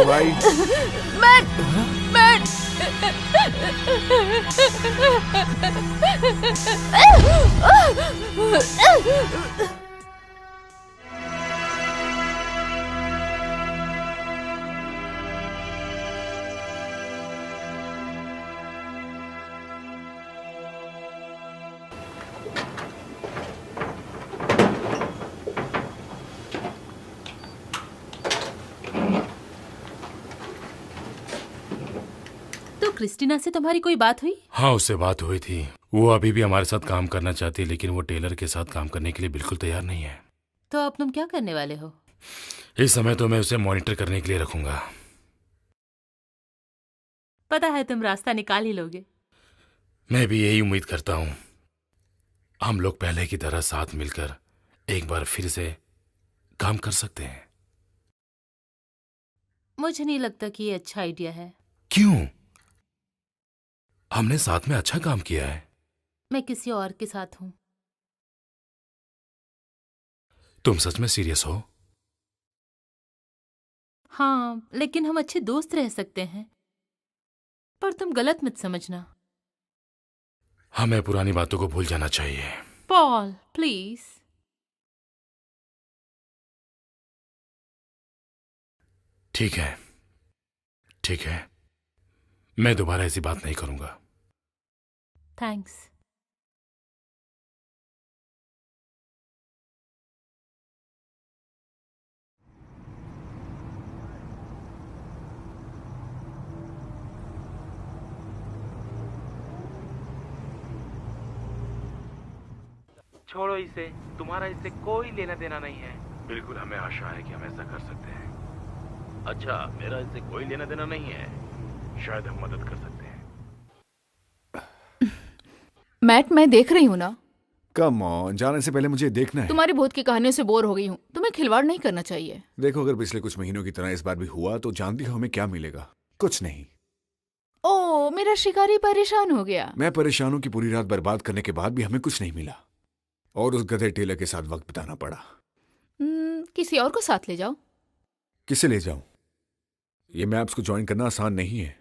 भाई mat Christina से तुम्हारी कोई बात हुई? हाँ, उससे बात हुई थी। वो अभी भी हमारे साथ काम करना चाहती है, लेकिन वो टेलर के साथ काम करने के लिए बिल्कुल तैयार नहीं है। तो अब तुम क्या करने वाले हो? इस समय तो मैं उसे मॉनिटर करने के लिए रखूंगा। पता है तुम रास्ता निकाल ही लोगे। मैं भी यही उम्मीद करता हूँ। हम लोग पहले की तरह साथ मिलकर एक बार फिर से काम कर सकते हैं। मुझे नहीं लगता कि ये अच्छा आइडिया है। क्यों? हमने साथ में अच्छा काम किया है। मैं किसी और के साथ हूं। तुम सच में सीरियस हो? हाँ, लेकिन हम अच्छे दोस्त रह सकते हैं। पर तुम गलत मत समझना। हमें पुरानी बातों को भूल जाना चाहिए। Paul, please. ठीक है, ठीक है, मैं दोबारा ऐसी बात नहीं करूंगा। थैंक्स। छोड़ो इसे, तुम्हारा इससे कोई लेना देना नहीं है। बिल्कुल, हमें आशा है कि हम ऐसा कर सकते हैं। अच्छा, मेरा इससे कोई लेना देना नहीं है। शायद हम मदद कर सकते हैं। मैट, मैं देख रही हूँ ना। कम ऑन, जाने से पहले मुझे देखना है। तुम्हारी भूत की कहानियों से बोर हो गई हूँ। तुम्हें खिलवाड़ नहीं करना चाहिए। देखो, अगर पिछले कुछ महीनों की तरह इस बार भी हुआ तो जानती हो हमें क्या मिलेगा? कुछ नहीं। ओ, मेरा शिकारी परेशान हो गया। मैं परेशान हूं कि पूरी रात बर्बाद करने के बाद भी हमें कुछ नहीं मिला और उस गधे टेलर के साथ वक्त बिताना पड़ा। किसी और को साथ ले जाओ। किसे ले जाऊं? ये मैप्स को ज्वाइन करना आसान नहीं है।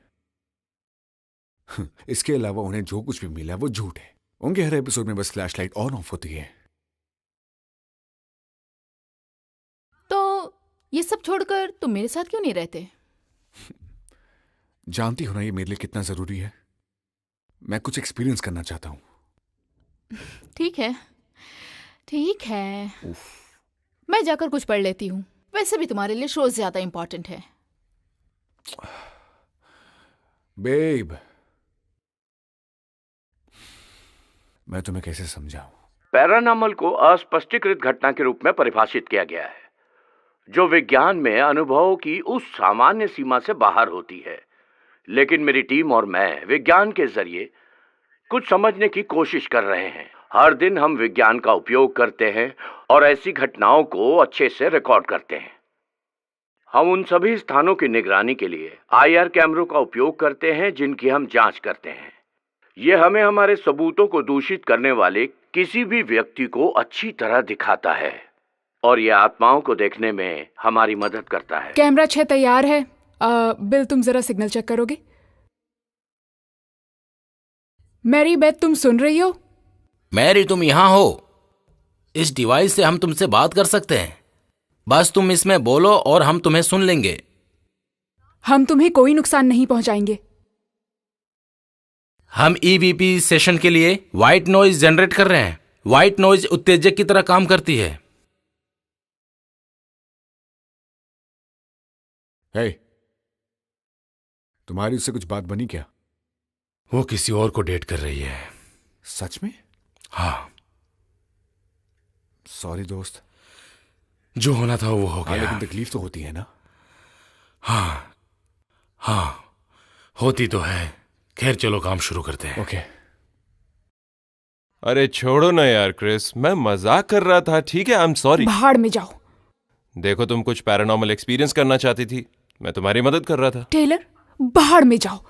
इसके अलावा उन्हें जो कुछ भी मिला वो झूठ है। उनके हर एपिसोड में बस फ्लैशलाइट ऑन ऑफ होती है। तो ये सब छोड़कर तुम मेरे साथ क्यों नहीं रहते? जानती हो ना ये मेरे लिए कितना जरूरी है। मैं कुछ एक्सपीरियंस करना चाहता हूं। ठीक है, ठीक है, मैं जाकर कुछ पढ़ लेती हूँ। वैसे भी तुम्हारे लिए शो ज्यादा इंपॉर्टेंट है। बेब, मैं तुम्हें कैसे समझाऊं? पैरानॉर्मल को अस्पष्टीकृत घटना के रूप में परिभाषित किया गया है, जो विज्ञान में अनुभवों की उस सामान्य सीमा से बाहर होती है। लेकिन मेरी टीम और मैं विज्ञान के जरिए कुछ समझने की कोशिश कर रहे हैं। हर दिन हम विज्ञान का उपयोग करते हैं और ऐसी घटनाओं को अच्छे से रिकॉर्ड करते हैं। हम उन सभी स्थानों की निगरानी के लिए आईआर कैमरों का उपयोग करते हैं जिनकी हम जांच करते हैं। ये हमें हमारे सबूतों को दूषित करने वाले किसी भी व्यक्ति को अच्छी तरह दिखाता है और ये आत्माओं को देखने में हमारी मदद करता है। कैमरा 6 तैयार है। बिल, तुम जरा सिग्नल चेक करोगे? मैरी बेथ, तुम सुन रही हो? मैरी, तुम यहाँ हो? इस डिवाइस से हम तुमसे बात कर सकते हैं। बस तुम इसमें बोलो और हम तुम्हें सुन लेंगे। हम तुम्हें कोई नुकसान नहीं पहुंचाएंगे। हम ईवीपी सेशन के लिए व्हाइट नॉइज जनरेट कर रहे हैं। व्हाइट नॉइज उत्तेजक की तरह काम करती है। हे, तुम्हारी उससे कुछ बात बनी क्या? वो किसी और को डेट कर रही है। सच में? हाँ। सॉरी दोस्त। जो होना था वो हो गया। लेकिन तकलीफ तो होती है ना? हाँ हाँ, होती तो है। खैर, चलो काम शुरू करते हैं। ओके। अरे छोड़ो ना यार क्रिस, मैं मजाक कर रहा था। ठीक है, आई एम सॉरी। भाड़ में जाओ। देखो, तुम कुछ पैरानॉर्मल एक्सपीरियंस करना चाहती थी, मैं तुम्हारी मदद कर रहा था। टेलर, भाड़ में जाओ।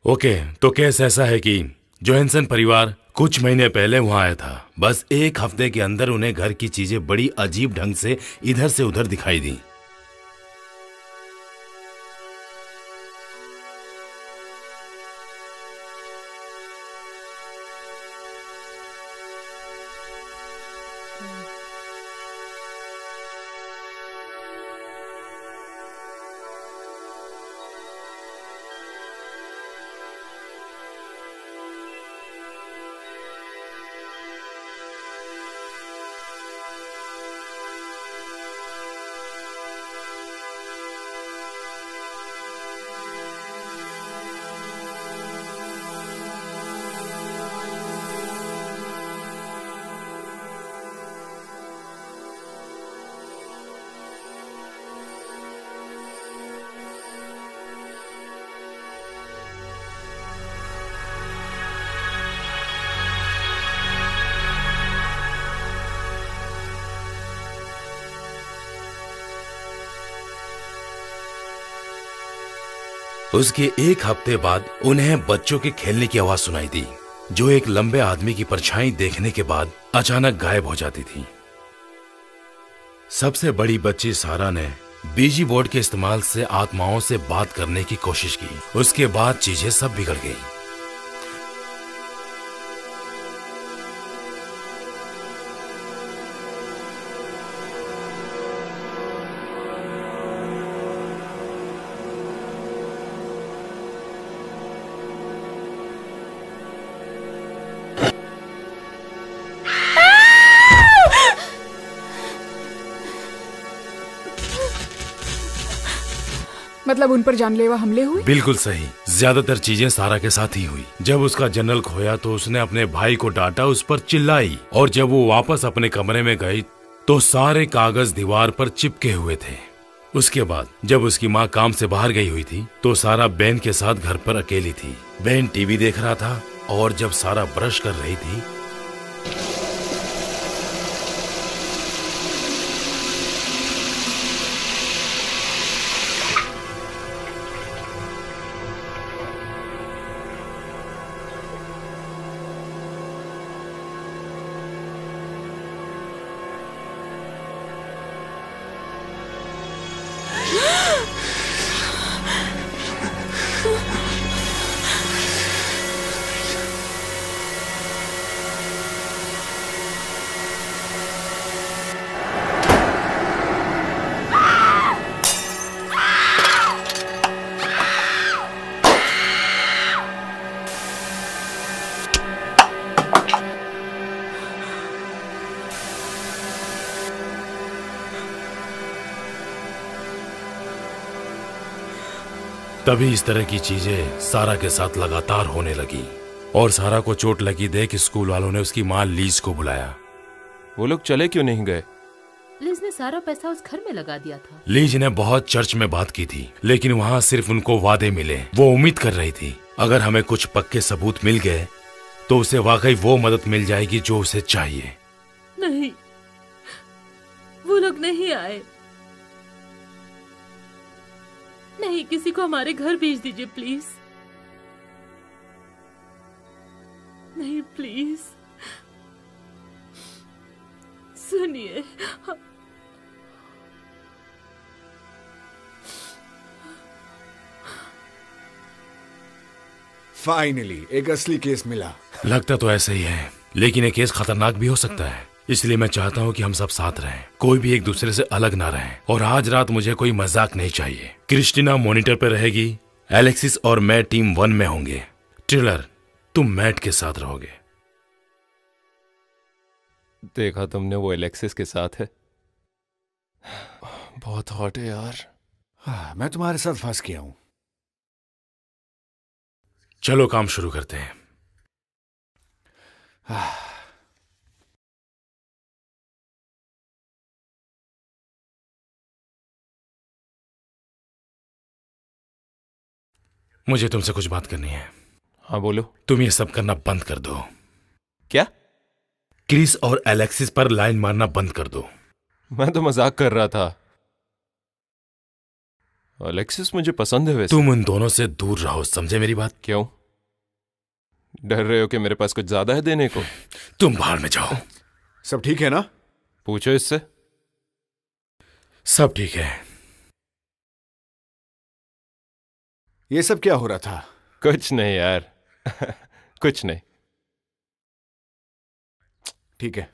ओके, तो केस ऐसा है कि जोहानसन परिवार कुछ महीने पहले वहां आया था। बस एक हफ्ते के अंदर उन्हें घर की चीजें बड़ी अजीब ढंग से इधर से उधर दिखाई दी। उसके एक हफ्ते बाद उन्हें बच्चों के खेलने की आवाज सुनाई दी, जो एक लंबे आदमी की परछाई देखने के बाद अचानक गायब हो जाती थी। सबसे बड़ी बच्ची सारा ने बीजी बोर्ड के इस्तेमाल से आत्माओं से बात करने की कोशिश की। उसके बाद चीजें सब बिगड़ गई। मतलब उन पर जानलेवा हमले हुए? बिल्कुल सही। ज्यादातर चीजें सारा के साथ ही हुई। जब उसका जनरल खोया तो उसने अपने भाई को डांटा, उस पर चिल्लाई, और जब वो वापस अपने कमरे में गई तो सारे कागज दीवार पर चिपके हुए थे। उसके बाद जब उसकी माँ काम से बाहर गई हुई थी तो सारा बेन के साथ घर पर अकेली थी। बेन टीवी देख रहा था और जब सारा ब्रश कर रही थी तभी इस तरह की चीजें सारा के साथ लगातार होने लगी और सारा को चोट लगी देख स्कूल वालों ने उसकी माँ लीज को बुलाया। वो लोग चले क्यों नहीं गए? लिज ने सारा पैसा उस घर में लगा दिया था। लीज ने बहुत चर्च में बात की थी, लेकिन वहाँ सिर्फ उनको वादे मिले। वो उम्मीद कर रही थी अगर हमें कुछ पक्के सबूत मिल गए तो उसे वाकई वो मदद मिल जाएगी जो उसे चाहिए। नहीं, वो लोग नहीं आए। नहीं, किसी को हमारे घर भेज दीजिए प्लीज। नहीं प्लीज, सुनिए। फाइनली एक असली केस मिला। लगता तो ऐसे ही है, लेकिन ये केस खतरनाक भी हो सकता है। इसलिए मैं चाहता हूँ कि हम सब साथ रहें, कोई भी एक दूसरे से अलग ना रहें। और आज रात मुझे कोई मजाक नहीं चाहिए। क्रिस्टीना मॉनिटर पे रहेगी, एलेक्सिस और मैं टीम 1 में होंगे। ट्रिलर, तुम मैट के साथ रहोगे। देखा तुमने, वो एलेक्सिस के साथ है। बहुत हॉट है यार। मैं तुम्हारे साथ फंस गया हूं। चलो काम शुरू करते हैं। मुझे तुमसे कुछ बात करनी है। हाँ बोलो। तुम ये सब करना बंद कर दो। क्या? क्रिस और एलेक्सिस पर लाइन मारना बंद कर दो। मैं तो मजाक कर रहा था। एलेक्सिस मुझे पसंद है वैसे। तुम उन दोनों से दूर रहो, समझे मेरी बात? क्यों? डर रहे हो कि मेरे पास कुछ ज्यादा है देने को? तुम बाहर में जाओ। सब ठीक है ना? पूछो इससे। सब ठीक है। ये सब क्या हो रहा था? कुछ नहीं यार। कुछ नहीं। ठीक है।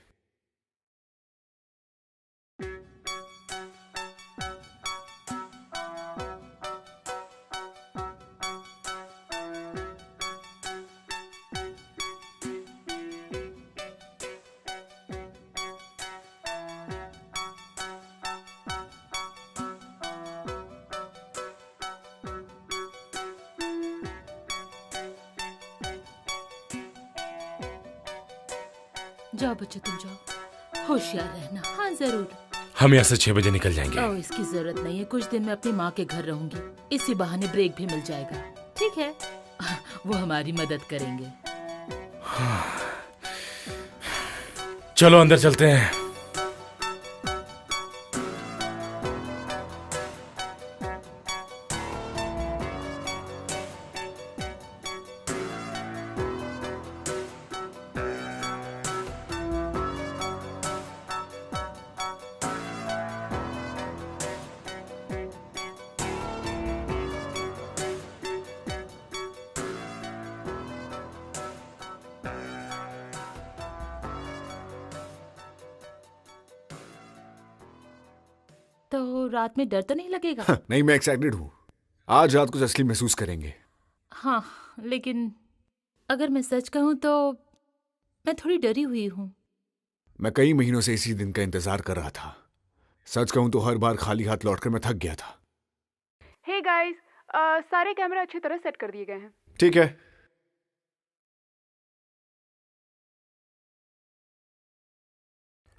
जाओ बच्चों, तुम जाओ, होशियार रहना। हाँ जरूर। हम यहाँ से 6 बजे निकल जाएंगे। ओह, इसकी जरूरत नहीं है, कुछ दिन मैं अपनी माँ के घर रहूंगी, इसी बहाने ब्रेक भी मिल जाएगा। ठीक है, वो हमारी मदद करेंगे। चलो अंदर चलते हैं। तो रात में डर तो नहीं लगेगा? नहीं, मैं एक्साइटेड हूँ। आज रात कुछ असली महसूस करेंगे। हाँ, लेकिन अगर मैं सच कहूँ तो मैं थोड़ी डरी हुई हूँ। मैं कई महीनों से इसी दिन का इंतजार कर रहा था। सच कहूँ तो हर बार खाली हाथ लौटकर मैं थक गया था। हे गाइस, सारे कैमरे अच्छी तरह सेट कर दिए गए हैं। ठीक है।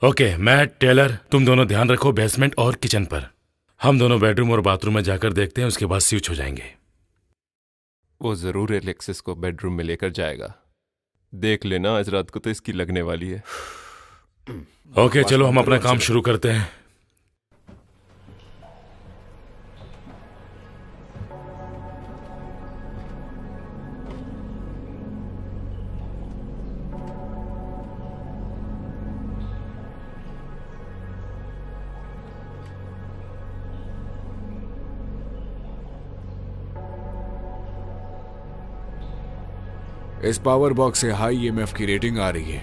ओके, मैं टेलर, तुम दोनों ध्यान रखो बेसमेंट और किचन पर। हम दोनों बेडरूम और बाथरूम में जाकर देखते हैं, उसके बाद स्विच हो जाएंगे। वो जरूर एलेक्सिस को बेडरूम में लेकर जाएगा। देख लेना, आज रात को तो इसकी लगने वाली है। ओके, चलो हम अपना काम शुरू करते हैं। इस पावर बॉक्स से हाई ईएमएफ की रेटिंग आ रही है।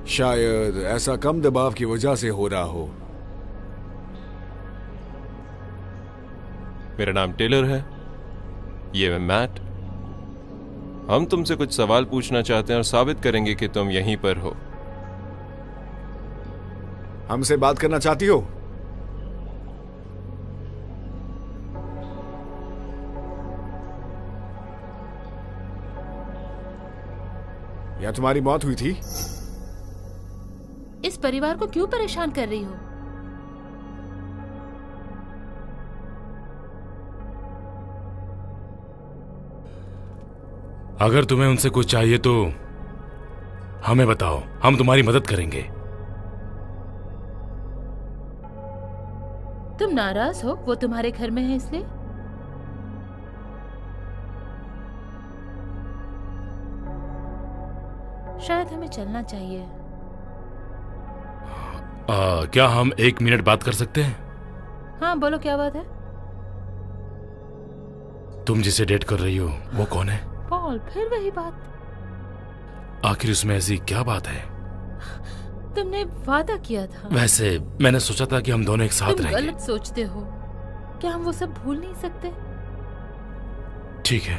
शायद ऐसा कम दबाव की वजह से हो रहा हो। मेरा नाम टेलर है, ये मैं मैट। हम तुमसे कुछ सवाल पूछना चाहते हैं और साबित करेंगे कि तुम यहीं पर हो। हमसे बात करना चाहती हो? या तुम्हारी मौत हुई थी? इस परिवार को क्यों परेशान कर रही हो? अगर तुम्हें उनसे कुछ चाहिए तो हमें बताओ, हम तुम्हारी मदद करेंगे। तुम नाराज हो? वो तुम्हारे घर में है इसलिए? शायद हमें चलना चाहिए। क्या हम 1 मिनट बात कर सकते हैं? हाँ बोलो, क्या बात है? तुम जिसे डेट कर रही हो वो कौन है? पॉल, फिर वही बात। आखिर उसमें ऐसी क्या बात है? तुमने वादा किया था। वैसे मैंने सोचा था कि हम दोनों एक साथ तुम रहेंगे। गलत सोचते हो। क्या हम वो सब भूल नहीं सकते? ठीक है,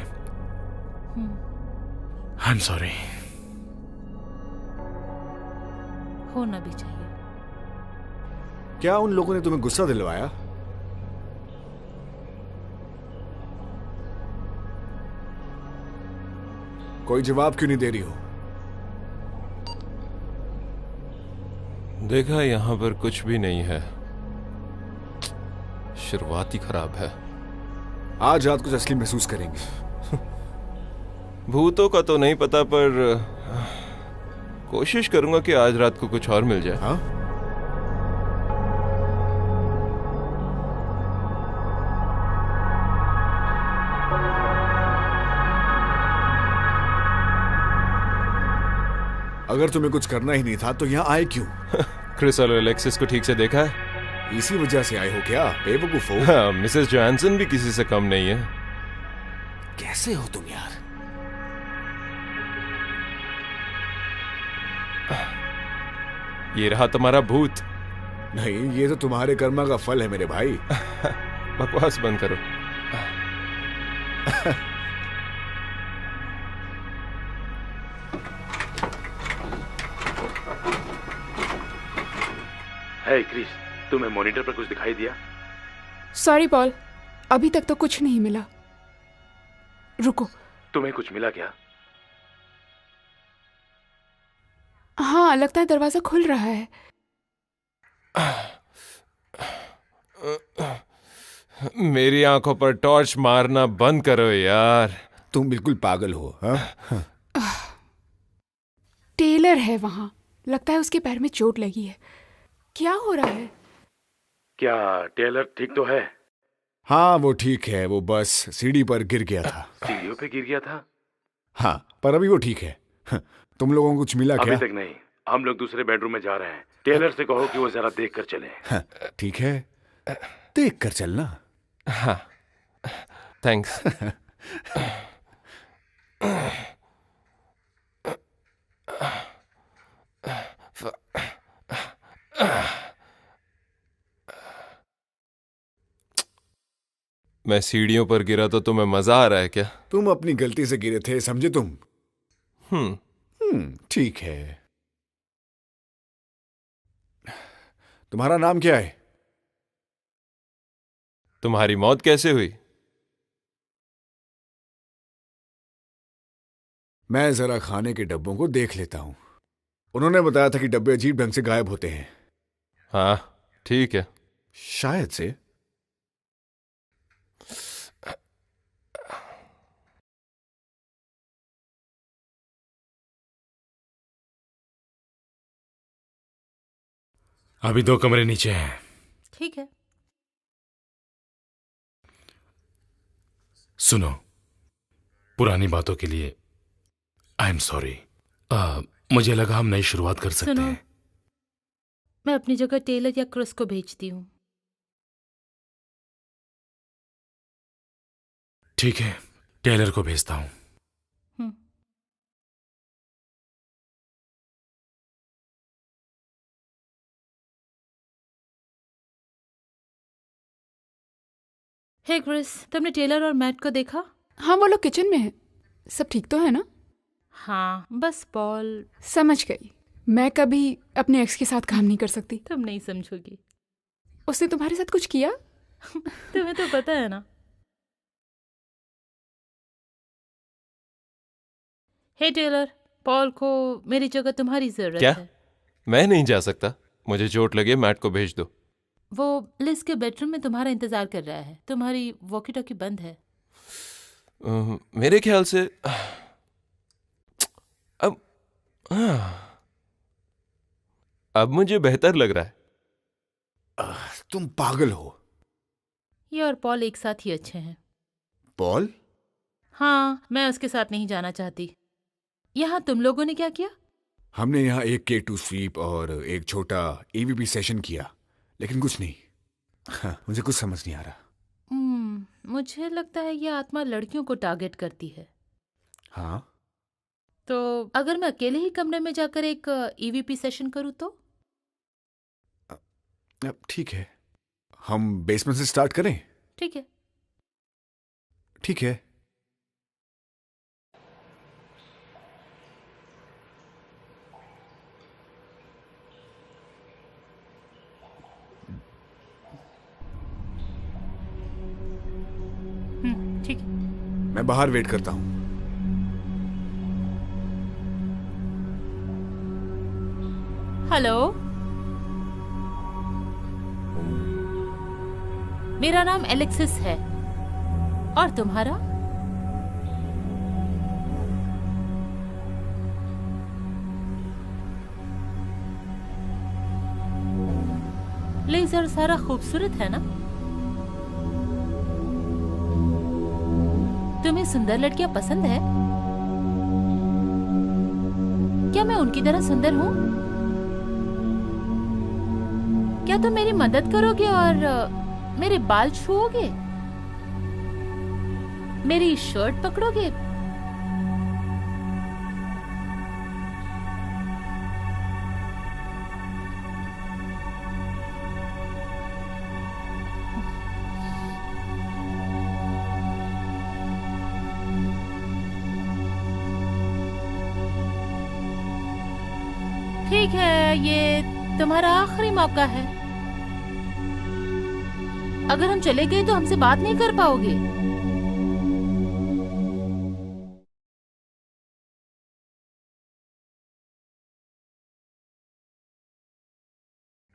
आई एम सॉरी। होना भी चाहिए। क्या उन लोगों ने तुम्हें गुस्सा दिलवाया? कोई जवाब क्यों नहीं दे रही हो? देखा, यहां पर कुछ भी नहीं है। शुरुआत ही खराब है। आज रात कुछ असली महसूस करेंगे। भूतों का तो नहीं पता, पर कोशिश करूंगा कि आज रात को कुछ और मिल जाए। हाँ? अगर तुम्हें कुछ करना ही नहीं था तो यहाँ आए क्यों? क्रिस और एलेक्सिस को ठीक से देखा है? इसी वजह से आए हो क्या, बेवकूफ हो? हाँ, मिसेस जोहानसन भी किसी से कम नहीं है। कैसे हो तुम यार? ये रहा तुम्हारा भूत। नहीं, ये तो तुम्हारे कर्मा का फल है मेरे भाई। बकवास बंद करो। हे क्रिस, तुम्हें मॉनिटर पर कुछ दिखाई दिया? सॉरी पॉल, अभी तक तो कुछ नहीं मिला। रुको। तुम्हें कुछ मिला क्या? हाँ, लगता है दरवाजा खुल रहा है। मेरी आंखों पर टॉर्च मारना बंद करो यार। तुम बिल्कुल पागल हो। हाँ? टेलर है वहां, लगता है उसके पैर में चोट लगी है। क्या हो रहा है? क्या टेलर ठीक तो है? हाँ, वो ठीक है। वो बस सीढ़ी पर गिर गया था। सीढ़ियों पे गिर गया था? हाँ, पर अभी वो ठीक है। तुम लोगों को कुछ मिला क्या? अभी तक नहीं, हम लोग दूसरे बेडरूम में जा रहे हैं। टेलर से कहो कि वो जरा देख कर चले। हाँ, ठीक है, देख कर चलना। हाँ, थैंक्स। मैं सीढ़ियों पर गिरा तो तुम्हें मजा आ रहा है क्या? तुम अपनी गलती से गिरे थे, समझे तुम? ठीक है। तुम्हारा नाम क्या है? तुम्हारी मौत कैसे हुई? मैं जरा खाने के डब्बों को देख लेता हूं। उन्होंने बताया था कि डब्बे अजीब ढंग से गायब होते हैं। हाँ, ठीक है। शायद से। अभी 2 कमरे नीचे हैं। ठीक है। सुनो, पुरानी बातों के लिए आई एम सॉरी। मुझे लगा हम नई शुरुआत कर सकते सुनो, हैं। मैं अपनी जगह टेलर या क्रिस को भेजती हूँ। ठीक है, टेलर को भेजता हूँ। हे क्रिस, तुमने टेलर और मैट को देखा? हाँ, वो लोग किचन में है। सब ठीक तो है ना? हाँ, बस पॉल। समझ गई। मैं कभी अपने एक्स के साथ काम नहीं कर सकती। तुम नहीं समझोगी। उसने तुम्हारे साथ कुछ किया? तुम्हें तो पता है ना। हे टेलर, पॉल को मेरी जगह तुम्हारी जरूरत क्या? है। मैं नहीं जा सकता। मुझे चोट लगे, मैट को भेज दो। वो लिज के बेडरूम में तुम्हारा इंतजार कर रहा है। तुम्हारी वॉकी टॉकी बंद है। मेरे ख्याल से अब मुझे बेहतर लग रहा है। तुम पागल हो। ये और पॉल एक साथ ही अच्छे हैं। पॉल? हाँ, मैं उसके साथ नहीं जाना चाहती। यहाँ तुम लोगों ने क्या किया? हमने यहाँ एक K2 स्वीप और एक छोटा EVP सेशन किया, लेकिन कुछ नहीं। हाँ, मुझे कुछ समझ नहीं आ रहा। मुझे लगता है ये आत्मा लड़कियों को टारगेट करती है। हाँ, तो अगर मैं अकेले ही कमरे में जाकर एक EVP सेशन करूँ तो? ठीक है। हम बेसमेंट से स्टार्ट करें? ठीक है। ठीक है। ठीक है। मैं बाहर वेट करता हूँ। हेलो, मेरा नाम एलेक्सिस है। और तुम्हारा? लेजर सारा खूबसूरत है ना? तुम्हें सुंदर लड़कियां पसंद है क्या मैं उनकी तरह सुंदर हूँ? क्या तुम मेरी मदद करोगे और मेरे बाल छुओगे? मेरी शर्ट पकड़ोगे? ठीक है, ये तुम्हारा आखिरी मौका है। अगर हम चले गए तो हमसे बात नहीं कर पाओगे।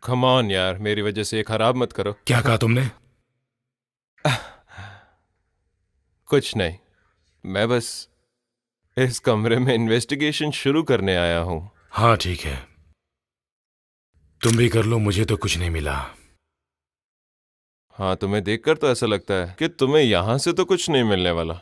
कम ऑन यार, मेरी वजह से ये खराब मत करो। क्या कहा तुमने? कुछ नहीं, मैं बस इस कमरे में इन्वेस्टिगेशन शुरू करने आया हूं। हाँ ठीक है, तुम भी कर लो, मुझे तो कुछ नहीं मिला। हाँ, तुम्हें देखकर तो ऐसा लगता है कि तुम्हें यहां से तो कुछ नहीं मिलने वाला।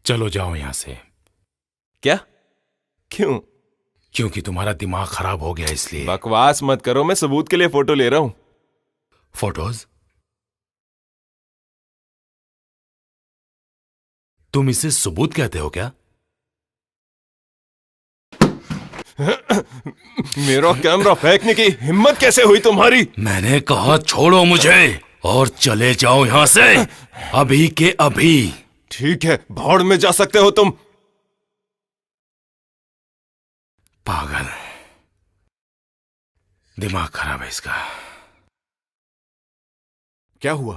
चलो जाओ यहां से। क्या? क्यों? क्योंकि तुम्हारा दिमाग खराब हो गया इसलिए। बकवास मत करो, मैं सबूत के लिए फोटो ले रहा हूं। फोटोज? तुम इसे सबूत कहते हो क्या? मेरा कैमरा फेंकने की हिम्मत कैसे हुई तुम्हारी? मैंने कहा छोड़ो मुझे और चले जाओ यहां से, अभी के अभी। ठीक है, भाड़ में जा सकते हो तुम। पागल, दिमाग खराब है इसका। क्या हुआ?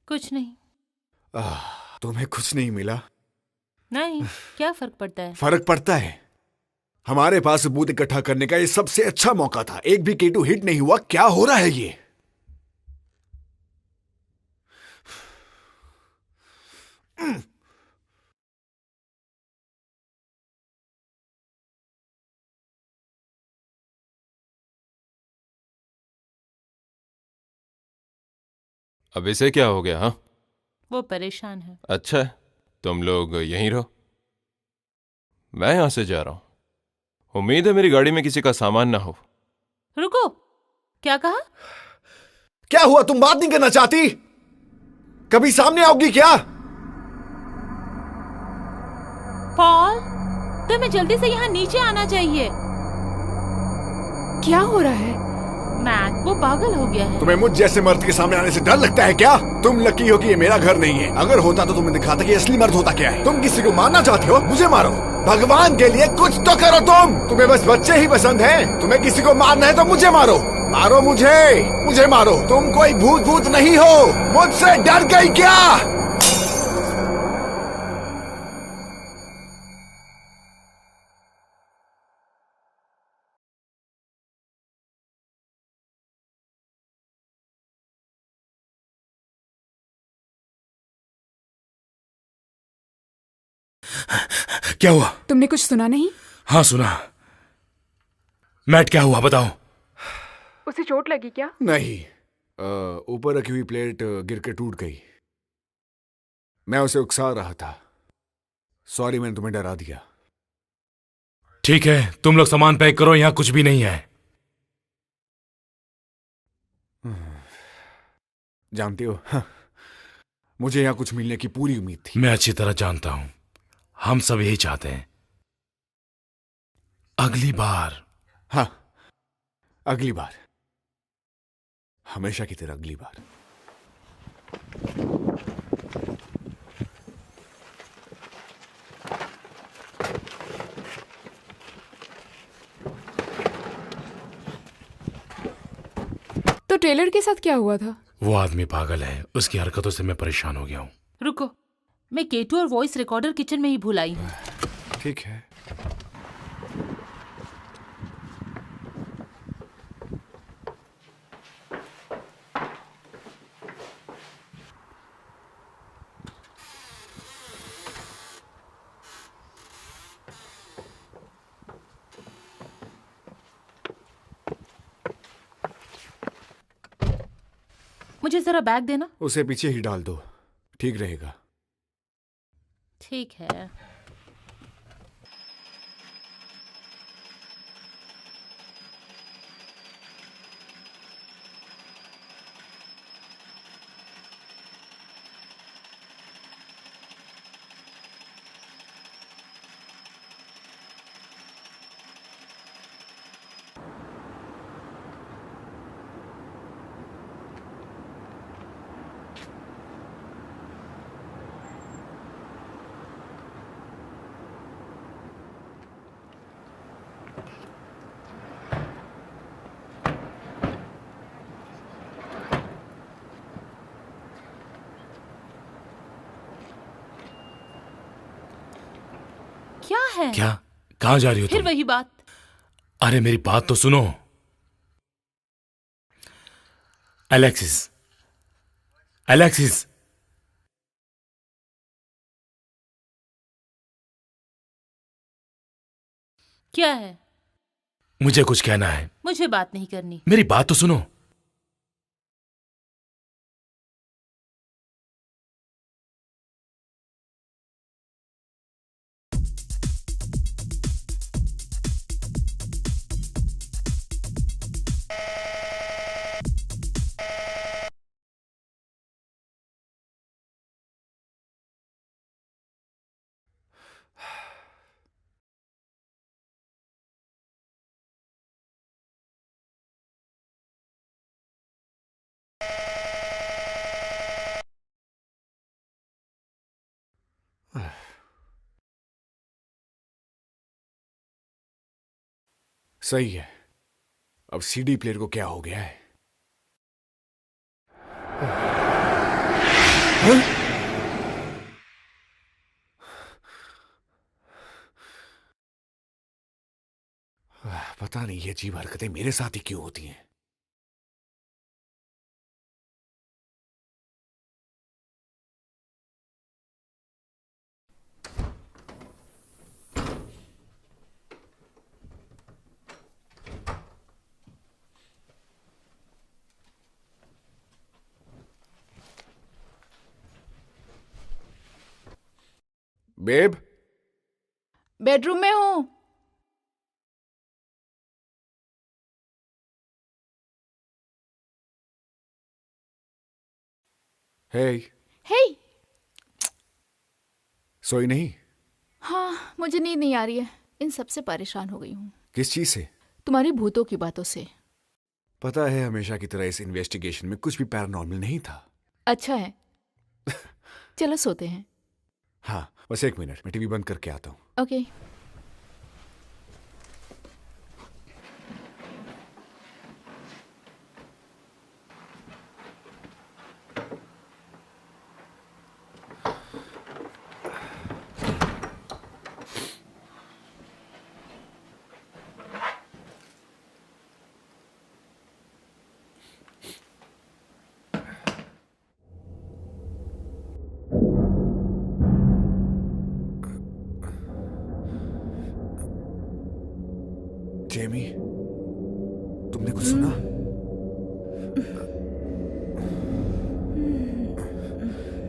कुछ नहीं। तुम्हें कुछ नहीं मिला? नहीं, क्या फर्क पड़ता है? फर्क पड़ता है। हमारे पास सबूत इकट्ठा करने का ये सबसे अच्छा मौका था, एक भी K2 हिट नहीं हुआ। क्या हो रहा है ये? अब इसे क्या हो गया? हाँ, वो परेशान है। अच्छा है, तुम लोग यहीं रहो, मैं यहां से जा रहा हूं। उम्मीद है मेरी गाड़ी में किसी का सामान ना हो। रुको, क्या कहा? क्या हुआ? तुम बात नहीं करना चाहती? कभी सामने आओगी क्या? पॉल, तुम्हें जल्दी से यहाँ नीचे आना चाहिए। क्या हो रहा है? मैट, वो पागल हो गया है। तुम्हें मुझ जैसे मर्द के सामने आने से डर लगता है क्या? तुम लकी हो कि ये मेरा घर नहीं है। अगर होता तो तुम्हें दिखाता कि असली मर्द होता क्या है। तुम किसी को मारना चाहते हो? मुझे मारो, भगवान के लिए कुछ तो करो। तुम्हें बस बच्चे ही पसंद हैं। तुम्हें किसी को मारना है तो मुझे मारो, मारो मुझे मारो। तुम कोई भूत नहीं हो। मुझसे डर गई क्या? क्या हुआ? तुमने कुछ सुना नहीं? हाँ सुना। मैट, क्या हुआ बताओ। उसे चोट लगी क्या? नहीं, ऊपर रखी हुई प्लेट गिर के टूट गई। मैं उसे उकसा रहा था। सॉरी, मैंने तुम्हें डरा दिया। ठीक है, तुम लोग सामान पैक करो, यहां कुछ भी नहीं है। जानते हो, मुझे यहां कुछ मिलने की पूरी उम्मीद थी। मैं अच्छी तरह जानता हूं, हम सब यही चाहते हैं। अगली बार। हाँ, अगली बार, हमेशा की तरह अगली बार। तो टेलर के साथ क्या हुआ था? वो आदमी पागल है, उसकी हरकतों से मैं परेशान हो गया हूं। रुको, मैं K2 और वॉइस रिकॉर्डर किचन में ही भूल आई हूँ। ठीक है। मुझे जरा बैग देना। उसे पीछे ही डाल दो, ठीक रहेगा। ठीक है। क्या है? क्या? कहाँ जा रही हो फिर तुम? वही बात। अरे मेरी बात तो सुनो। एलेक्सिस, एलेक्सिस, क्या है? मुझे कुछ कहना है। मुझे बात नहीं करनी। मेरी बात तो सुनो। सही है। अब सीडी प्लेयर को क्या हो गया है? हाँ? पता नहीं ये अजीब हरकतें मेरे साथ ही क्यों होती हैं। बेब, बेडरूम में हूँ। हे, हे, सोई नहीं? हाँ, मुझे नींद नहीं आ रही है। इन सब से परेशान हो गई हूँ। किस चीज से? तुम्हारी भूतों की बातों से। पता है हमेशा की तरह इस इन्वेस्टिगेशन में कुछ भी पैरानॉर्मल नहीं था। अच्छा है। चलो सोते हैं। हाँ, बस एक मिनट, मैं टीवी बंद करके आता हूँ। ओके। जेमी, तुमने कुछ सुना?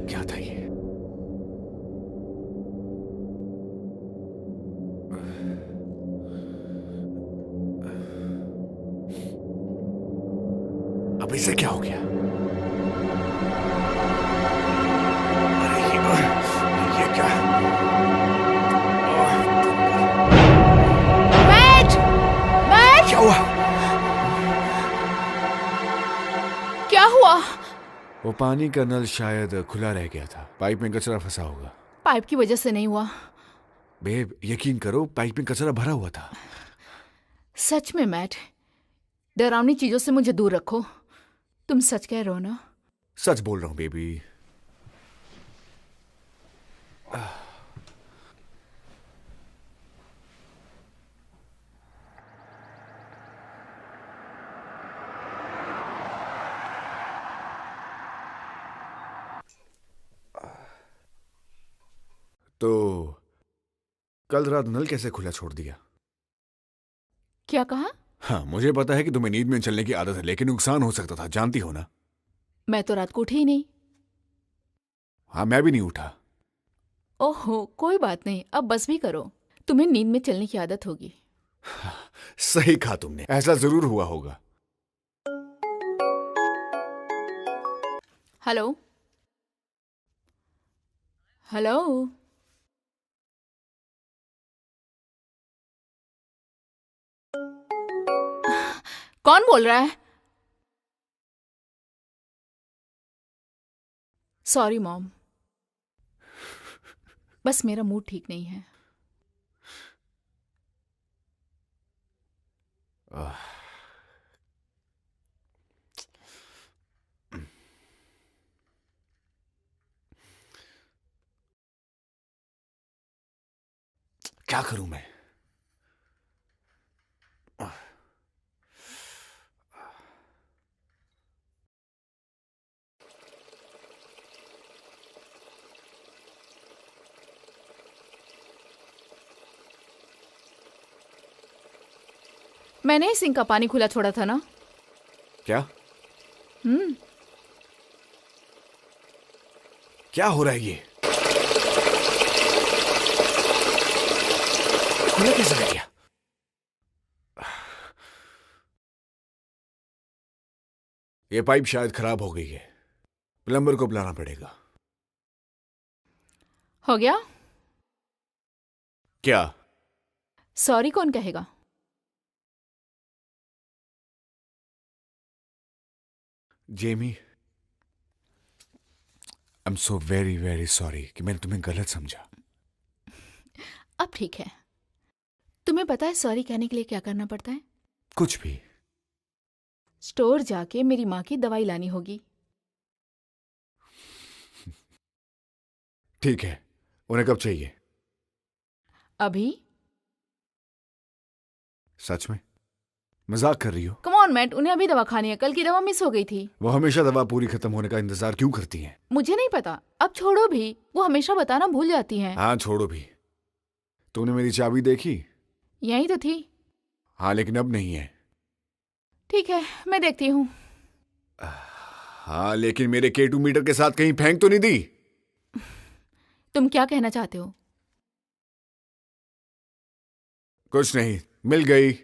क्या था ये? अब इसे क्या हो गया? अरे ये क्या? क्या हुआ? क्या हुआ? वो पानी का नल शायद खुला रह गया था। पाइप में कचरा फंसा होगा। पाइप की वजह से नहीं हुआ। बेब, यकीन करो, पाइप में कचरा भरा हुआ था। सच में मैट, डरावनी चीजों से मुझे दूर रखो। तुम सच कह रहे हो ना? सच बोल रहा हूं बेबी। तो कल रात नल कैसे खुला छोड़ दिया? क्या कहा? हाँ, मुझे पता है कि तुम्हें नींद में चलने की आदत है, लेकिन नुकसान हो सकता था, जानती हो ना? मैं तो रात को उठी ही नहीं। हाँ, मैं भी नहीं उठा। ओहो, कोई बात नहीं, अब बस भी करो, तुम्हें नींद में चलने की आदत होगी। सही कहा तुमने, ऐसा जरूर हुआ होगा। हेलो हेलो, कौन बोल रहा है? सॉरी मॉम, बस मेरा मूड ठीक नहीं है। क्या करूं मैं? मैंने सिंक का पानी खुला छोड़ा था ना? क्या? क्या हो रहा है ये? खुला कैसे रह गया? ये पाइप शायद खराब हो गई है, प्लम्बर को बुलाना पड़ेगा। हो गया? क्या? सॉरी कौन कहेगा? Jamie, I am so very very sorry कि मैंने तुम्हें गलत समझा। अब ठीक है। तुम्हें पता है सॉरी कहने के लिए क्या करना पड़ता है? कुछ भी। स्टोर जाके मेरी माँ की दवाई लानी होगी। ठीक है, उन्हें कब चाहिए? अभी? सच में? मजाक कर रही हो? कम ऑन मैट, उन्हें अभी दवा खानी है, कल की दवा मिस हो गई थी। वो हमेशा दवा पूरी खत्म होने का इंतजार क्यों करती हैं? मुझे नहीं पता, अब छोड़ो भी, वो हमेशा बताना भूल जाती हैं। हाँ छोड़ो भी। तूने मेरी चाबी देखी? यही तो थी। हाँ लेकिन अब नहीं है। ठीक है, मैं देखती हूँ। हाँ लेकिन मेरे K2 मीटर के साथ कहीं फेंक तो नहीं दी? तुम क्या कहना चाहते हो? कुछ नहीं, मिल गई।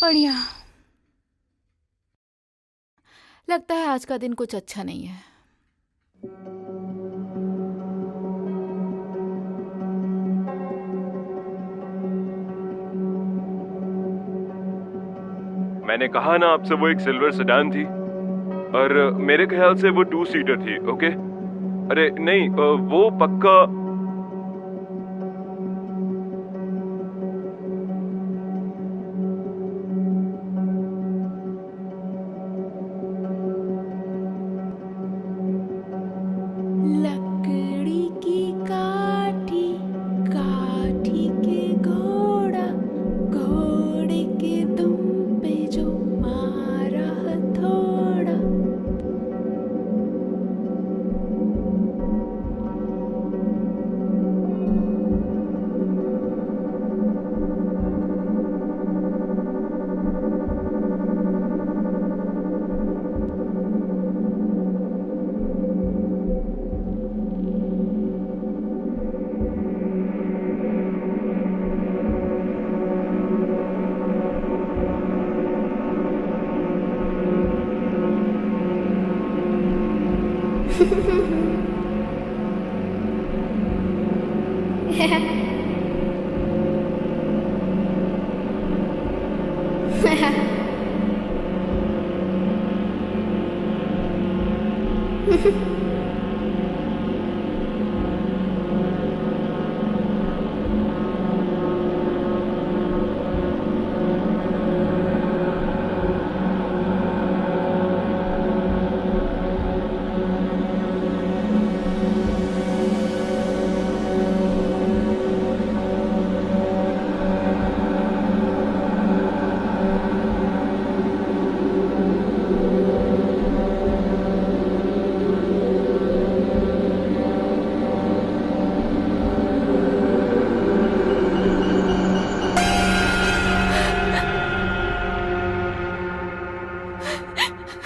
बढ़िया। लगता है आज का दिन कुछ अच्छा नहीं है। मैंने कहा ना आपसे वो एक सिल्वर सेडान थी। और मेरे ख्याल से वो 2 सीटर थी। ओके, अरे नहीं, वो पक्का लकड़ी की काठी, काठी के घोड़ा, घोड़े के दुम पे जो मारा हथौड़ा।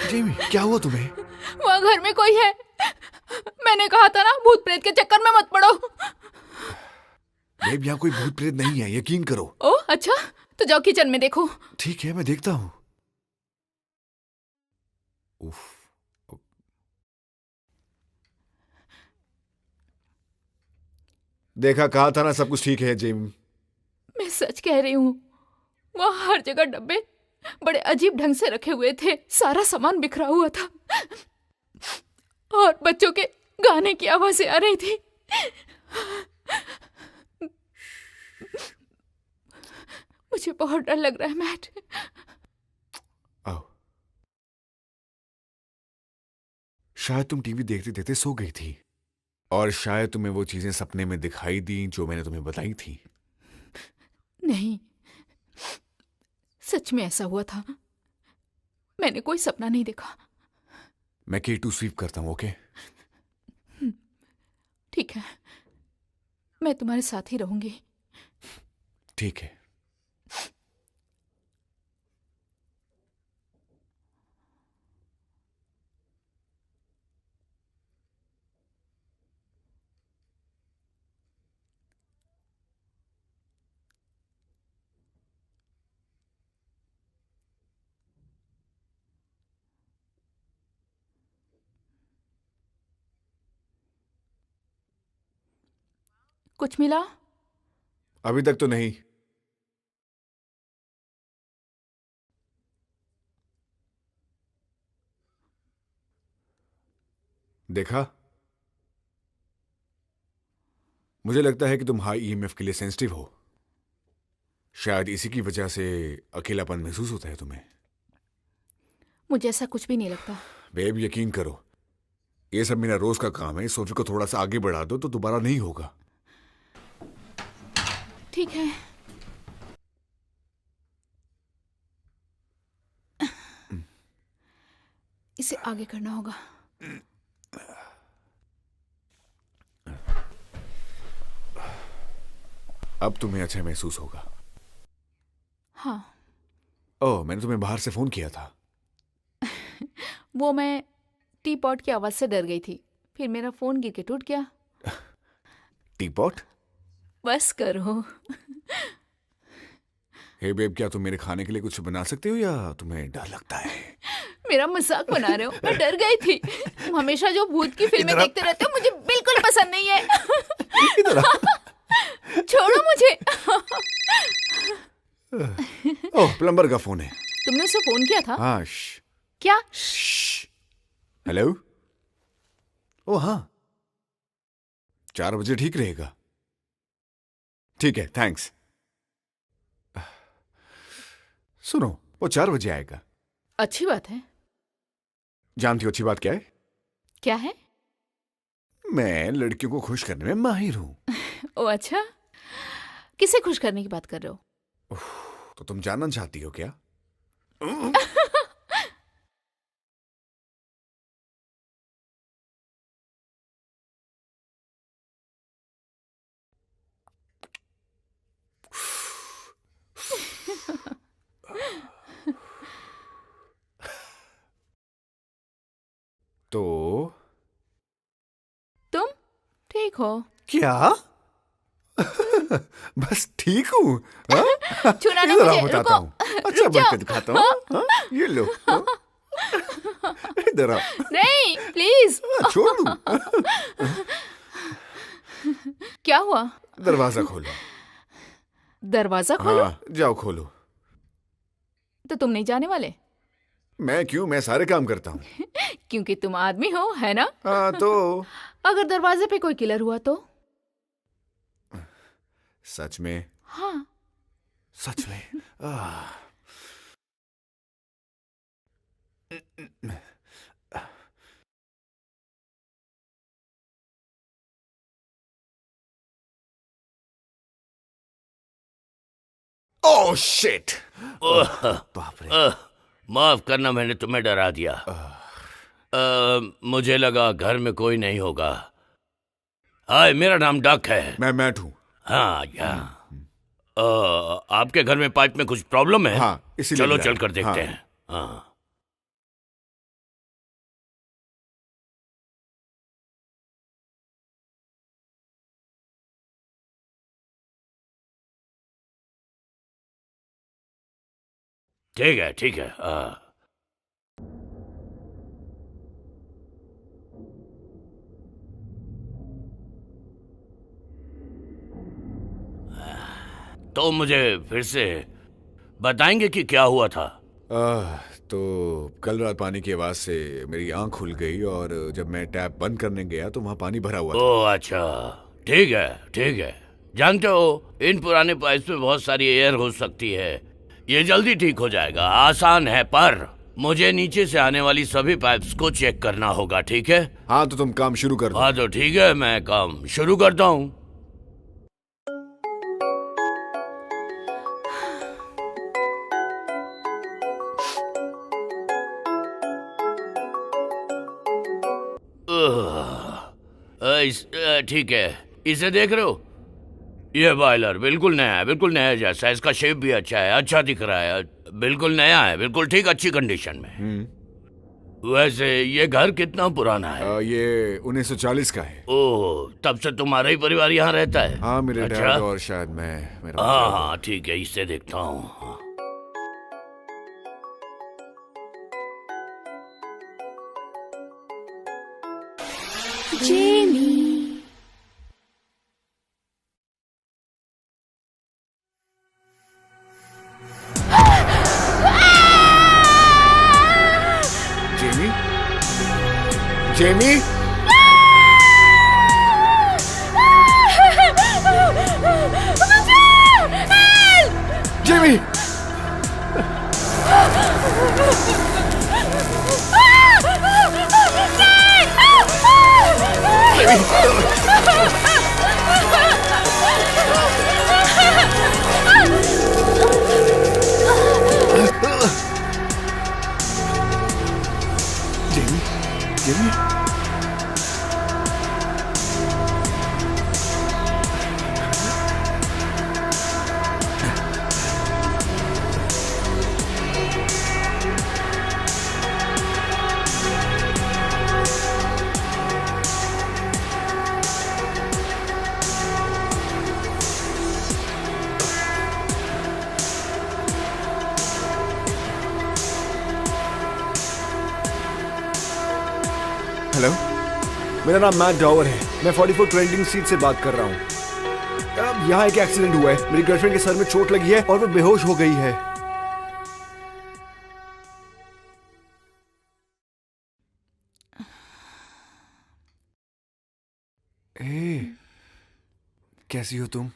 जेमी, क्या हुआ तुम्हें? वहाँ घर में कोई है। मैंने कहा था ना, भूत प्रेत के चक्कर में मत पड़ो। बेब, यहाँ कोई भूत प्रेत नहीं है, यकीन करो। ओह अच्छा, तो जाओ किचन में देखो। ठीक है, मैं देखता हूँ। उफ। देखा, कहा था ना सब कुछ ठीक है जेमी। मैं सच कह रही हूँ, वहाँ हर जगह डब्बे बड़े अजीब ढंग से रखे हुए थे, सारा सामान बिखरा हुआ था और बच्चों के गाने की आवाजें आ रही थी। मुझे बहुत डर लग रहा है मैट। आओ। शायद तुम टीवी देखते देखते सो गई थी और शायद तुम्हें वो चीजें सपने में दिखाई दी जो मैंने तुम्हें बताई थी। नहीं, सच में ऐसा हुआ था। मैंने कोई सपना नहीं देखा। मैं K2 स्वीप करता हूँ, ओके? ठीक है, मैं तुम्हारे साथ ही रहूंगी। ठीक है। कुछ मिला? अभी तक तो नहीं। देखा, मुझे लगता है कि तुम हाई ईएमएफ के लिए सेंसिटिव हो। शायद इसी की वजह से अकेलापन महसूस होता है तुम्हें। मुझे ऐसा कुछ भी नहीं लगता। बेब, यकीन करो, ये सब मेरा रोज का काम है। इस सोच को थोड़ा सा आगे बढ़ा दो तो दोबारा नहीं होगा। ठीक है। इसे आगे करना होगा। अब तुम्हें अच्छा महसूस होगा। हाँ। ओह, मैंने तुम्हें बाहर से फोन किया था। वो मैं टी पॉट की आवाज से डर गई थी, फिर मेरा फोन गिर के टूट गया। T pot? बस करो। हे बेब, क्या तुम मेरे खाने के लिए कुछ बना सकते हो या तुम्हें डर लगता है? मेरा मजाक बना रहे हो? मैं डर गई थी। तुम हमेशा जो भूत की फिल्में देखते रहते हो, मुझे बिल्कुल पसंद नहीं है। छोड़ो मुझे। ओह, प्लम्बर का फोन है। तुमने उसे फोन किया था? हाँ। क्या? हेलो। ओ हाँ, 4 बजे ठीक रहेगा। ठीक है, थैंक्स। सुनो, वो 4 बजे आएगा। अच्छी बात है। जानती हो अच्छी बात क्या है? क्या है? मैं लड़कियों को खुश करने में माहिर हूं। ओ अच्छा, किसे खुश करने की बात कर रहे हो? तो तुम जानना चाहती हो क्या? तो तुम ठीक हो? क्या? बस ठीक हूँ। हाँ? छूना नहीं इधर आओ, मुझे, बताता रुको, हूँ। अच्छा रुक बढ़ जाओ। के दिखाता हूँ। हाँ? ये लो। हाँ? इधर आओ। नहीं प्लीज। छोड़ दूँ? क्या हुआ? दरवाजा खोलो। दरवाजा खोलो? हाँ, जाओ खोलो। तो तुम नहीं जाने वाले? मैं क्यों? मैं सारे काम करता हूँ। क्योंकि तुम आदमी हो, है ना? हाँ तो अगर दरवाजे पे कोई किलर हुआ तो? सच में? हाँ। सच में? Oh shit! बाप रे! माफ करना, मैंने तुम्हें डरा दिया। मुझे लगा घर में कोई नहीं होगा। हाय, मेरा नाम डक है। मैं मैट हूँ। हाँ या आपके घर में पाइप में कुछ प्रॉब्लम है? हाँ, इसीलिए चलो बुलाया। चल कर देखते हाँ। हैं। हाँ। ठीक है, ठीक है। तो मुझे फिर से बताएंगे कि क्या हुआ था? तो कल रात पानी की आवाज से मेरी आंख खुल गई और जब मैं टैप बंद करने गया तो वहां पानी भरा हुआ था। ओह अच्छा, ठीक है, ठीक है। जानते हो, इन पुराने पाइप्स में बहुत सारी एयर हो सकती है। ये जल्दी ठीक हो जाएगा, आसान है, पर मुझे नीचे से आने वाली सभी पाइप्स को चेक करना होगा, ठीक है? हाँ तो तुम काम शुरू कर दो। हाँ तो ठीक है, मैं काम शुरू करता हूँ। ठीक है, इसे देख रहे हो? ये बॉयलर बिल्कुल नया है, बिल्कुल नया जैसा। इसका शेप भी अच्छा है, अच्छा दिख रहा है, बिल्कुल नया है, बिल्कुल ठीक, अच्छी कंडीशन में। वैसे ये घर कितना पुराना है? ये 1940 का है। ओह, तब से तुम्हारा ही परिवार यहाँ रहता है? हाँ, मेरे अच्छा? डैड और शायद मेरा हाँ हाँ ठीक है, इसे देखता हूँ। Jamie. Jamie? Jamie? Jamie! Jamie? Jamie? Hello, मेरा नाम मैट डॉवर है। मैं 44 ट्रेंडिंग स्ट्रीट से बात कर रहा हूँ। यहाँ एक एक्सीडेंट हुआ है। मेरी गर्लफ्रेंड के सर में चोट लगी है और वो बेहोश हो गई है। ए, कैसी हो तुम?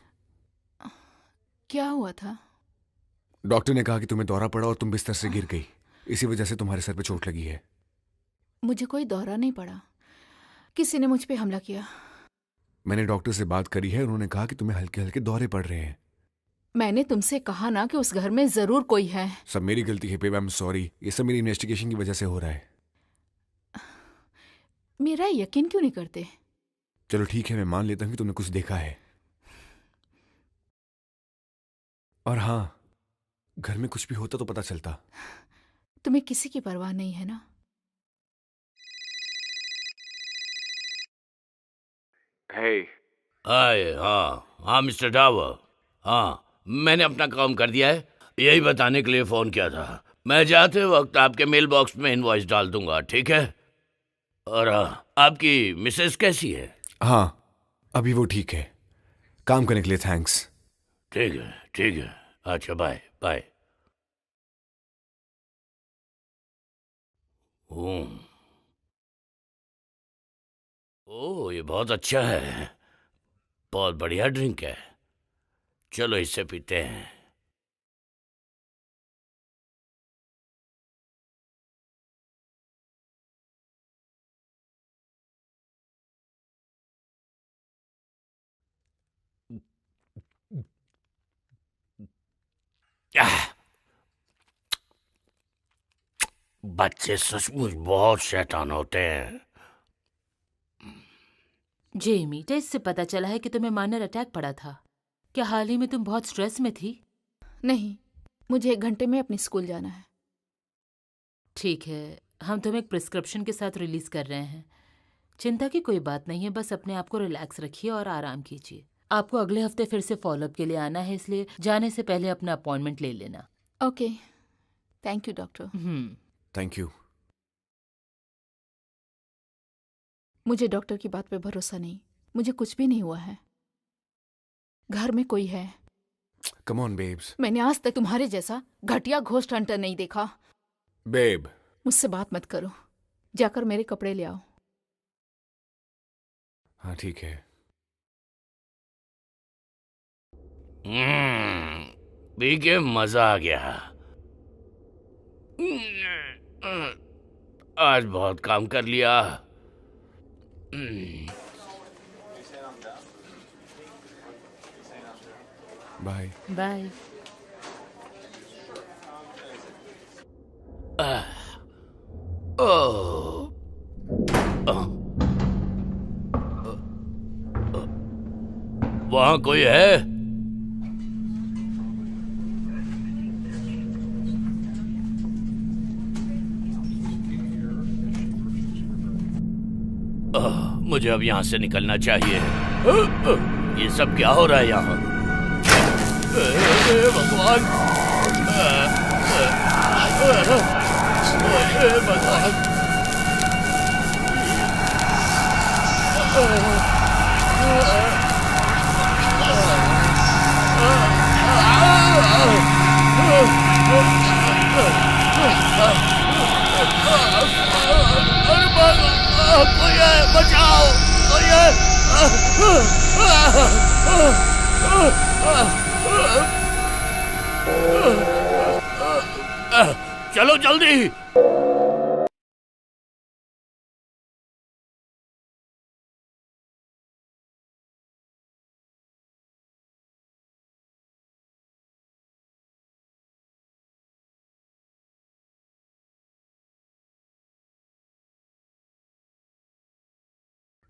क्या हुआ था? डॉक्टर ने कहा कि तुम्हें दौरा पड़ा और तुम बिस्तर से गिर गई। इसी वजह से तुम्हारे सर पे चोट लगी है। मुझे कोई दौरा नहीं पड़ा, किसी ने मुझ पे हमला किया। मैंने डॉक्टर से बात करी है, उन्होंने कहा कि तुम्हें हल्के हल्के दौरे पड़ रहे हैं। मैंने तुमसे कहा ना कि उस घर में जरूर कोई है। सब मेरी गलती है बेब, आई एम सॉरी। ये सब मेरी इन्वेस्टिगेशन की वजह से हो रहा है। मेरा यकीन क्यों नहीं करते? चलो ठीक है, मैं मान लेता हूँ कि तुमने कुछ देखा है। और हाँ, घर में कुछ भी होता तो पता चलता। तुम्हें किसी की परवाह नहीं है ना? हे हाय, हाँ हाँ मिस्टर डावर, हाँ मैंने अपना काम कर दिया है, यही बताने के लिए फोन किया था। मैं जाते वक्त आपके मेल बॉक्स में इनवॉइस डाल दूंगा, ठीक है? और आपकी मिसेस कैसी है? हाँ, अभी वो ठीक है। काम करने के लिए थैंक्स। ठीक है ठीक है, अच्छा बाय बाय। ओह ये बहुत अच्छा है, बहुत बढ़िया ड्रिंक है। चलो इससे पीते हैं। आह, बच्चे सचमुच बहुत शैतान होते हैं। जेमी, टेस्ट से पता चला है कि तुम्हें माइनर अटैक पड़ा था। क्या हाल ही में तुम बहुत स्ट्रेस में थी? नहीं, मुझे 1 घंटे में अपने स्कूल जाना है। ठीक है, हम तुम्हें एक प्रिस्क्रिप्शन के साथ रिलीज कर रहे हैं। चिंता की कोई बात नहीं है, बस अपने आप को रिलैक्स रखिए और आराम कीजिए। आपको अगले हफ्ते फिर से फॉलोअप के लिए आना है, इसलिए जाने से पहले अपना अपॉइंटमेंट ले लेना। Okay, thank you doctor. Thank you. मुझे डॉक्टर की बात पे भरोसा नहीं। मुझे कुछ भी नहीं हुआ है। घर में कोई है। Come on babes. मैंने आज तक तुम्हारे जैसा घटिया घोस्ट हंटर नहीं देखा। बेब, मुझसे बात मत करो, जाकर मेरे कपड़े ले आओ। हाँ ठीक है। पी के मजा आ गया। आज बहुत काम कर लिया। Bye bye. वहां कोई है? मुझे अब यहाँ से निकलना चाहिए। ये सब क्या हो रहा है यहाँ? भगवान, भगवान। कोई है, बचाओ, कोई है। चलो जल्दी।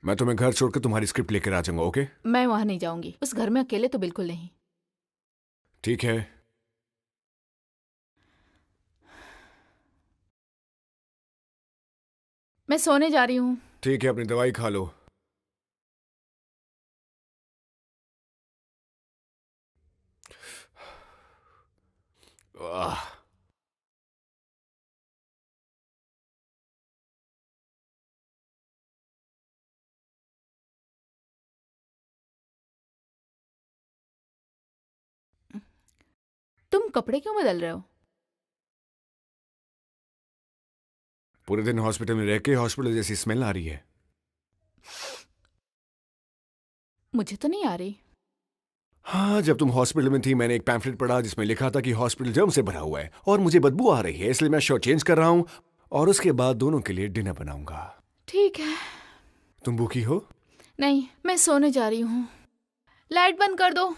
मैं तुम्हें घर छोड़कर तुम्हारी स्क्रिप्ट लेकर आ जाऊंगा, ओके? मैं वहां नहीं जाऊंगी। उस घर में अकेले तो बिल्कुल नहीं। ठीक है। मैं सोने जा रही हूँ। ठीक है, अपनी दवाई खा लो। आह, तुम कपड़े क्यों बदल रहे हो? पूरे दिन हॉस्पिटल में रह के हॉस्पिटल जैसी स्मेल आ रही है। मुझे तो नहीं आ रही। हाँ, जब तुम हॉस्पिटल में थी मैंने एक पैम्फलेट पढ़ा जिसमें लिखा था कि हॉस्पिटल जर्म से भरा हुआ है और मुझे बदबू आ रही है, इसलिए मैं शर्ट चेंज कर रहा हूँ और उसके बाद दोनों के लिए डिनर बनाऊंगा। ठीक है। तुम भूखी हो? नहीं, मैं सोने जा रही हूँ। लाइट बंद कर दो।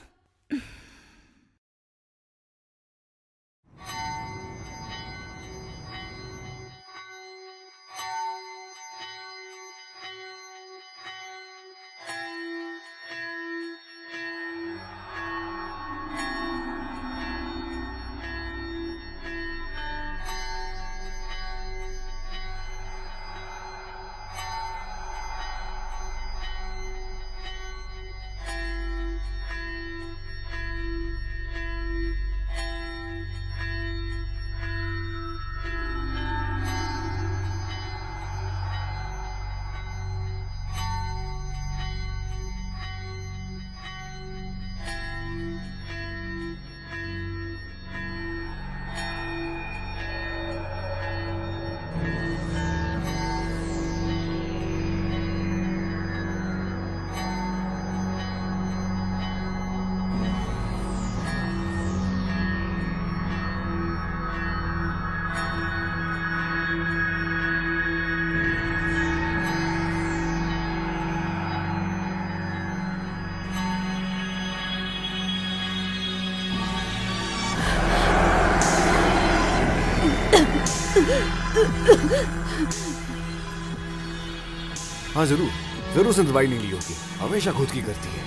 हाँ जरूर, जरूर उसने दवाई नहीं ली होगी, हमेशा खुद की करती है।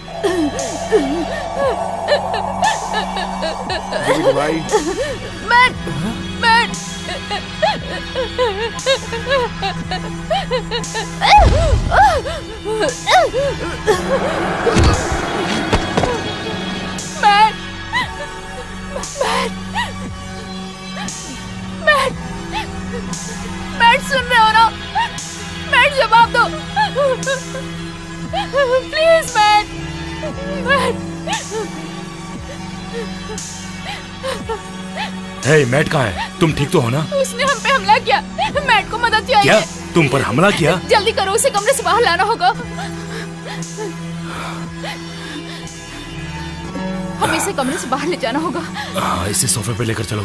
ये दवाई। मैट सुन रहे हो ना? मैट जवाब दो प्लीज। मैट हे, मैट कहाँ है? तुम ठीक तो हो ना? उसने हम पे हमला किया। मैट को मदद चाहिए। क्या? तुम पर हमला किया? जल्दी करो, उसे कमरे से बाहर लाना होगा। हमें इसे कमरे से बाहर ले जाना होगा। हाँ, इसे सोफे पे लेकर चलो।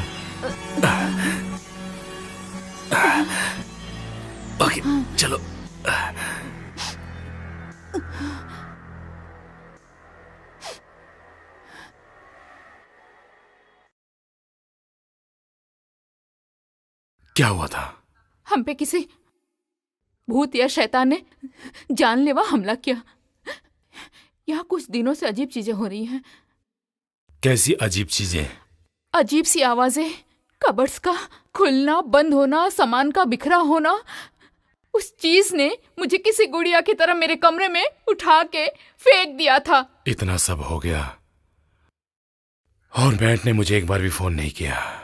ओके, चलो। क्या हुआ था? हम पे किसी भूत या शैतान ने जानलेवा हमला किया। यहाँ कुछ दिनों से अजीब चीजें हो रही हैं। कैसी अजीब चीजें? अजीब सी आवाजें, कबर्ड्स का खुलना बंद होना, सामान का बिखरा होना। उस चीज ने मुझे किसी गुड़िया की तरह मेरे कमरे में उठा के फेंक दिया था। इतना सब हो गया और मैट ने मुझे एक बार भी फोन नहीं किया।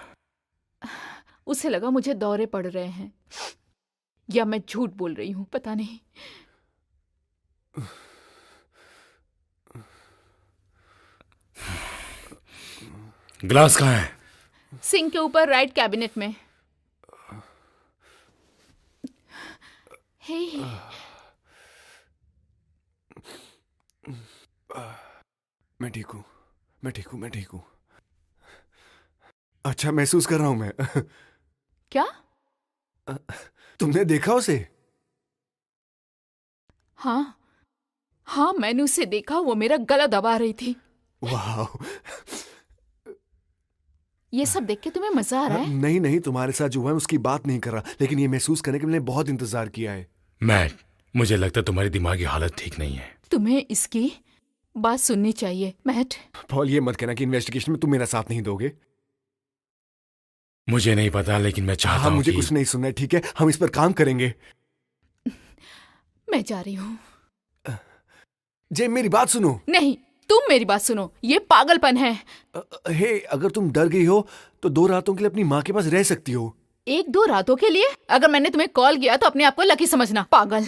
उसे लगा मुझे दौरे पड़ रहे हैं या मैं झूठ बोल रही हूँ, पता नहीं। ग्लास कहाँ है? सिंक के ऊपर राइट कैबिनेट में। हे मैं ठीक हूँ, मैं ठीक हूँ, मैं ठीक हूँ। अच्छा महसूस कर रहा हूँ मैं। क्या? तुमने देखा उसे? हाँ हाँ, मैंने उसे देखा। वो मेरा गला दबा रही थी। वाह। ये सब देख के तुम्हें मजा आ रहा है? नहीं नहीं, तुम्हारे साथ जो हुआ है उसकी बात नहीं कर रहा, लेकिन ये महसूस करने के लिए मैंने बहुत इंतजार किया है। मैट, मुझे लगता है तुम्हारी दिमागी हालत ठीक नहीं है। तुम्हें इसकी बात सुननी चाहिए। मैट, पॉल, ये मत कहना कि इन्वेस्टिगेशन में तुम मेरा साथ नहीं दोगे। मुझे नहीं पता, लेकिन मैं चाहता हूँ मुझे कि... कुछ नहीं सुनना है, ठीक है? हम इस पर काम करेंगे। मैं जा रही हूँ। जे, मेरी बात सुनो। नहीं, तुम मेरी बात सुनो। ये पागलपन है। हे, अगर तुम डर गई हो तो 2 रातों के लिए अपनी माँ के पास रह सकती हो। 1-2 रातों के लिए? अगर मैंने तुम्हें कॉल किया तो अपने आप को लकी समझना, पागल।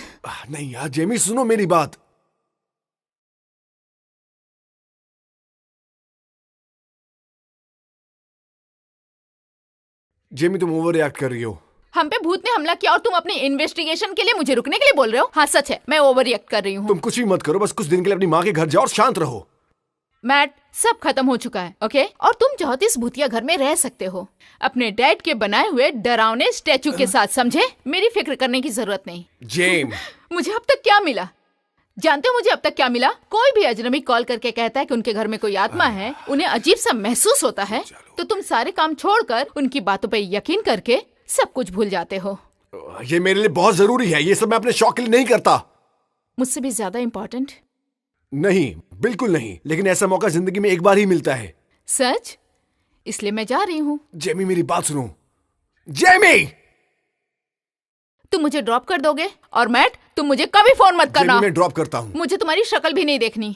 नहीं यार जेमी, सुनो मेरी बात। जेमी, तुम ओवर रिएक्ट कर रही हो। हम पे भूत ने हमला किया और तुम अपनी इन्वेस्टिगेशन के लिए मुझे रुकने के लिए बोल रहे हो? हाँ सच है, मैं ओवर रिएक्ट कर रही हूँ। तुम कुछ भी मत करो, बस कुछ दिन के लिए अपनी माँ के घर जाओ और शांत रहो। मैट, सब खत्म हो चुका है, ओके? और तुम चाहो तो इस भूतिया घर में रह सकते हो अपने डैड के बनाए हुए डरावने स्टैचू के साथ, समझे? मेरी फिक्र करने की जरूरत नहीं। जेम, मुझे अब तक क्या मिला? जानते हो मुझे अब तक क्या मिला? कोई भी अजनबी कॉल करके कहता है कि उनके घर में कोई आत्मा है, उन्हें अजीब सा महसूस होता है, तो तुम सारे काम छोड़कर उनकी बातों पर यकीन करके सब कुछ भूल जाते हो। ये मेरे लिए बहुत जरूरी है, ये सब मैं अपने शौक के लिए नहीं करता। मुझसे भी ज्यादा इम्पोर्टेंट? नहीं, बिल्कुल नहीं, लेकिन ऐसा मौका जिंदगी में एक बार ही मिलता है। सच? इसलिए मैं जा रही हूँ। जेमी मेरी बात सुनो। जेमी! तुम मुझे ड्रॉप कर दोगे? और मैट, तुम मुझे कभी फोन मत करना। जेमी, मैं ड्रॉप करता हूँ। मुझे तुम्हारी शक्ल भी नहीं देखनी।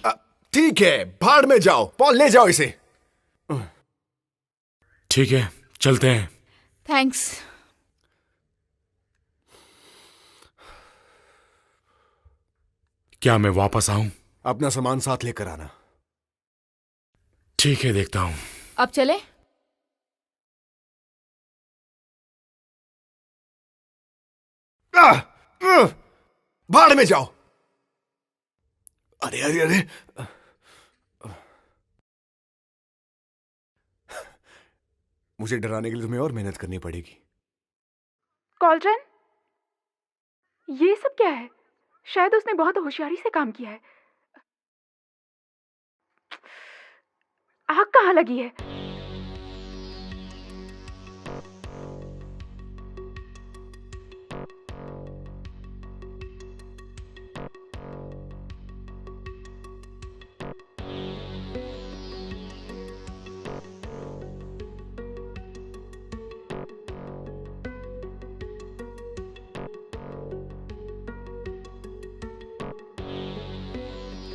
ठीक है, भाड़ में जाओ। पॉल, ले जाओ इसे। ठीक है, चलते हैं। थैंक्स। क्या मैं वापस आऊं? अपना सामान साथ लेकर आना। ठीक है, देखता हूं। अब चले? भाड़ में जाओ। अरे अरे अरे, मुझे डराने के लिए तुम्हें और मेहनत करनी पड़ेगी। कॉल्ट्रन, ये सब क्या है? शायद उसने बहुत होशियारी से काम किया है। आग कहाँ लगी है?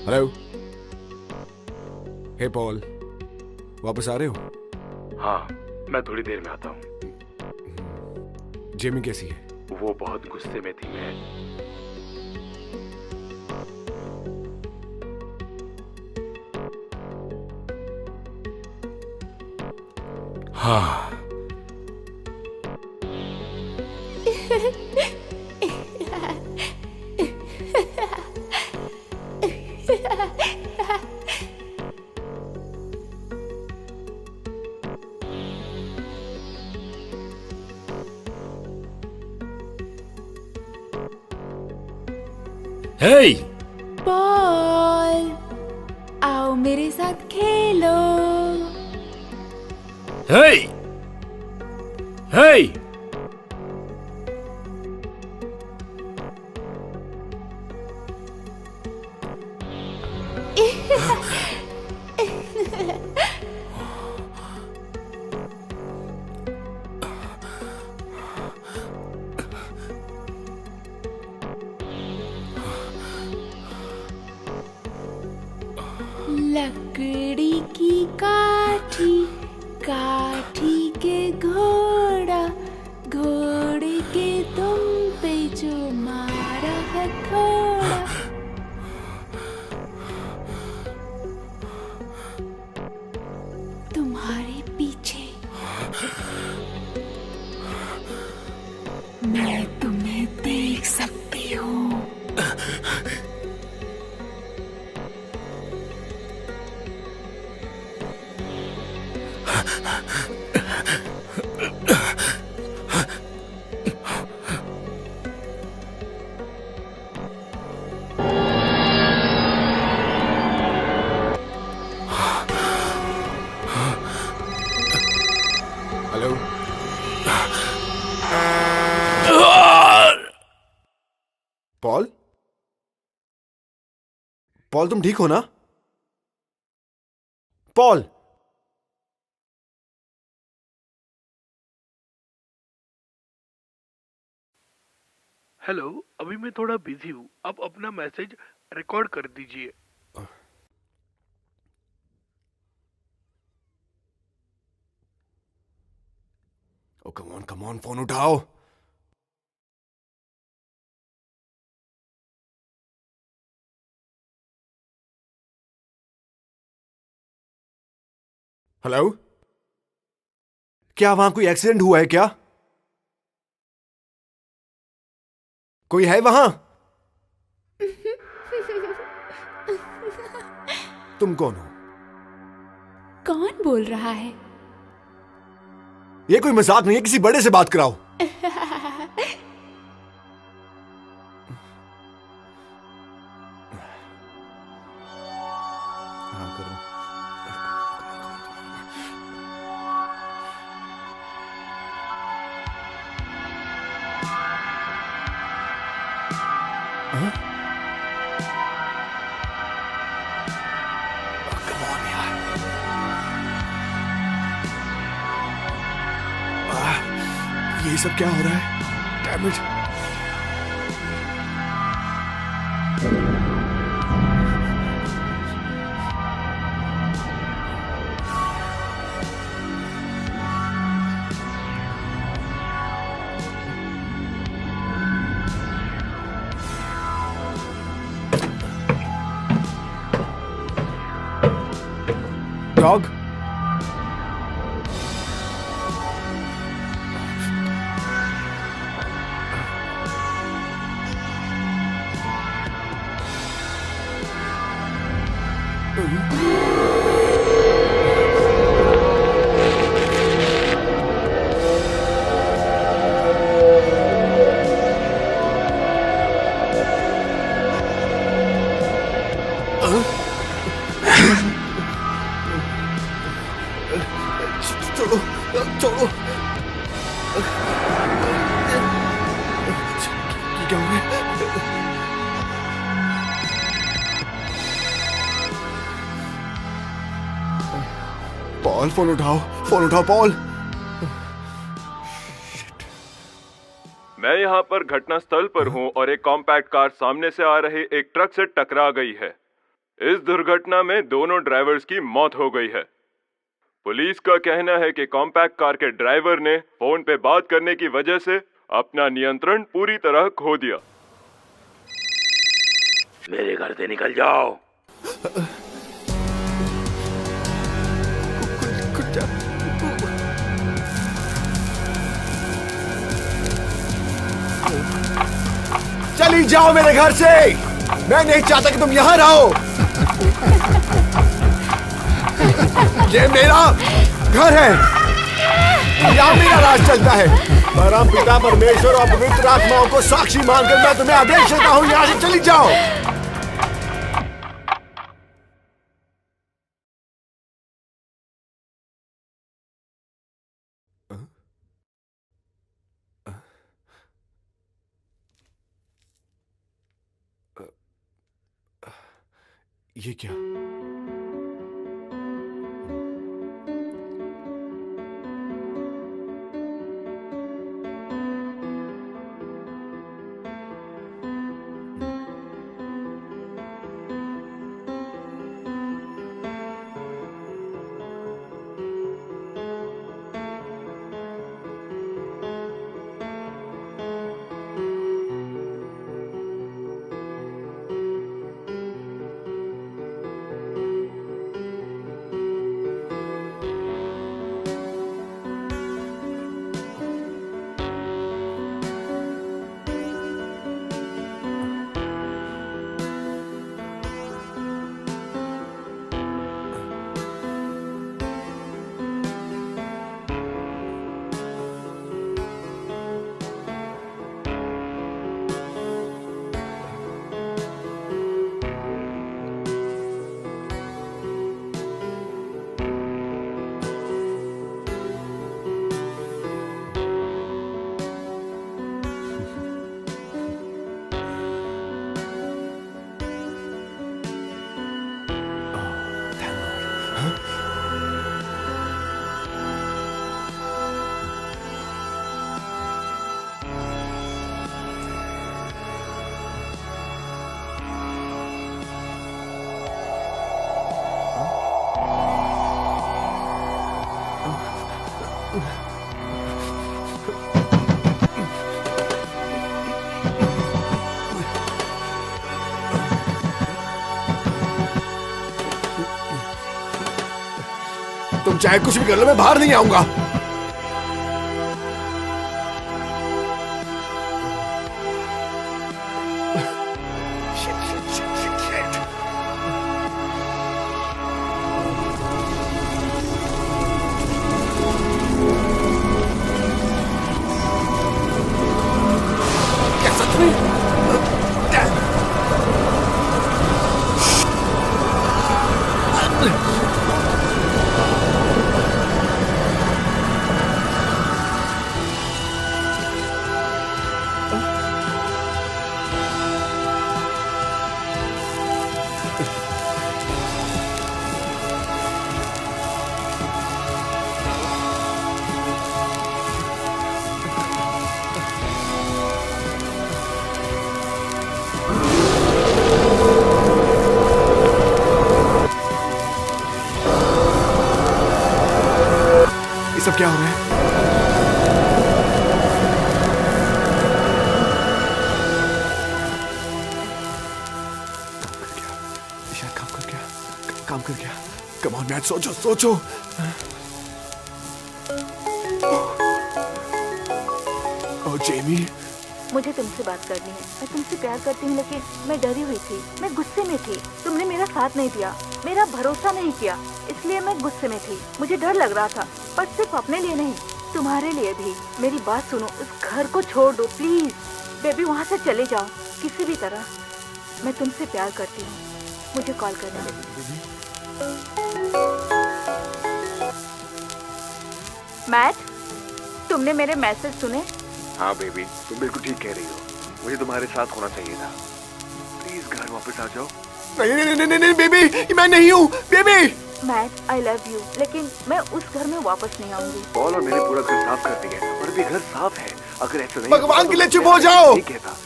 हेलो। हे पॉल, वापस आ रहे हो? हाँ, मैं थोड़ी देर में आता हूँ। जेमी कैसी है? वो बहुत गुस्से में थी। मैं हाँ। हे पॉल, आओ मेरे साथ खेलो। हे हे लकड़ी की काठी, काठी के घोड़ा, घोड़े के तुम पे जो मारा हथौड़ा। तुम्हारे पीछे मैं तुम्हें देख सकती हूँ। हेलो। पॉल? पॉल, तुम ठीक हो ना? पॉल? हेलो, अभी मैं थोड़ा बिजी हूँ। आप अपना मैसेज रिकॉर्ड कर दीजिए। ओ कम ऑन, फोन उठाओ। हेलो? क्या वहां कोई एक्सीडेंट हुआ है क्या? कोई है वहां? तुम कौन हो? कौन बोल रहा है? ये कोई मजाक नहीं है, किसी बड़े से बात कराओ। हाँ करो। हाँ? Come on, यार। ये सब क्या हो रहा है? Damn it! Dog? छोड़ो, छोड़ो। क्या हो रहा है? पॉल, फोन उठाओ, फोन उठाओ पॉल। मैं यहाँ पर घटनास्थल पर हूँ और एक कॉम्पैक्ट कार सामने से आ रही एक ट्रक से टकरा गई है। इस दुर्घटना में दोनों ड्राइवर्स की मौत हो गई है। पुलिस का कहना है कि कॉम्पैक्ट कार के ड्राइवर ने फोन पे बात करने की वजह से अपना नियंत्रण पूरी तरह खो दिया। मेरे घर से निकल जाओ। चली जाओ मेरे घर से। मैं नहीं चाहता कि तुम यहाँ रहो। ये मेरा घर है, यहाँ मेरा राज चलता है। परम पिता परमेश्वर और पवित्र आत्माओं को साक्षी मानकर मैं तुम्हें आदेश देता हूँ, यहाँ से चली जाओ। ये क्या? तुम चाहे कुछ भी कर लो, मैं बाहर नहीं आऊंगा। क्या हो रहा है? काम कर गया। कम ऑन मैट, सोचो सोचो। ओ जेमी, मुझे तुमसे बात करनी है। मैं तुमसे प्यार करती हूँ, लेकिन मैं डरी हुई थी, मैं गुस्से में थी। तुमने मेरा साथ नहीं दिया, मेरा भरोसा नहीं किया, इसलिए मैं गुस्से में थी। मुझे डर लग रहा था, पर सिर्फ अपने लिए नहीं, तुम्हारे लिए भी। मेरी बात सुनो, उस घर को छोड़ दो प्लीज। बेबी, वहाँ से चले जाओ किसी भी तरह। मैं तुमसे प्यार करती हूँ, मुझे कॉल करना। मैट, तुमने मेरे मैसेज सुने? हाँ बेबी, तुम बिल्कुल ठीक कह रही हो। मुझे तुम्हारे साथ होना चाहिए था। प्लीज घर वापस आ जाओ। नहीं नहीं नहीं नहीं नहीं बेबी, मैं नहीं हूँ baby. Matt, I love you, लेकिन मैं उस घर में वापस नहीं आऊंगी। पॉल और मैंने पूरा घर साफ कर दिया है और अभी घर साफ है। अगर ऐसा नहीं, भगवान के लिए चुप हो जाओ। नहीं कहता।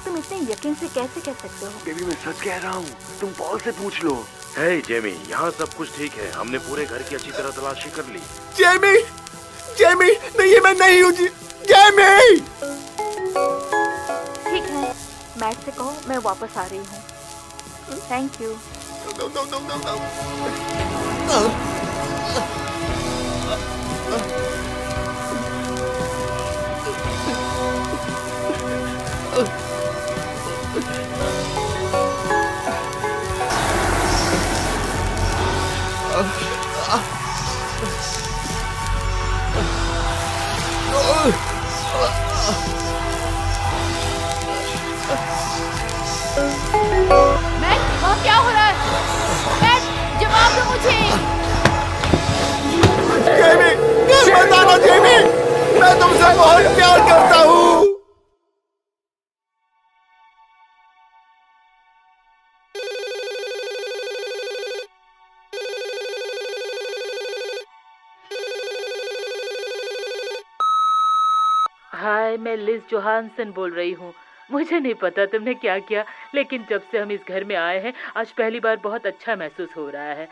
तुम इतने यकीन से कैसे कह सकते हो? बेबी, मैं सच कह रहा हूँ, तुम पॉल से पूछ लो। हे जेमी, यहाँ सब कुछ ठीक है। हमने पूरे घर की अच्छी तरह तलाशी कर ली। जेमी, जेमी, नहीं ये मैं नहीं हूँ। जेमी, ठीक है, मैट से कहो मैं वापस आ रही हूँ। Thank you. No, no, no, no, no. Matt, वहाँ क्या हो रहा है? मैट, जवाब दो मुझे। जेमी, बता दो जेमी, मैं तुमसे बहुत प्यार करता हूँ। हाय, मैं लिज जोहानसन बोल रही हूँ। मुझे नहीं पता तुमने क्या किया, लेकिन जब से हम इस घर में आए हैं, आज पहली बार बहुत अच्छा महसूस हो रहा है।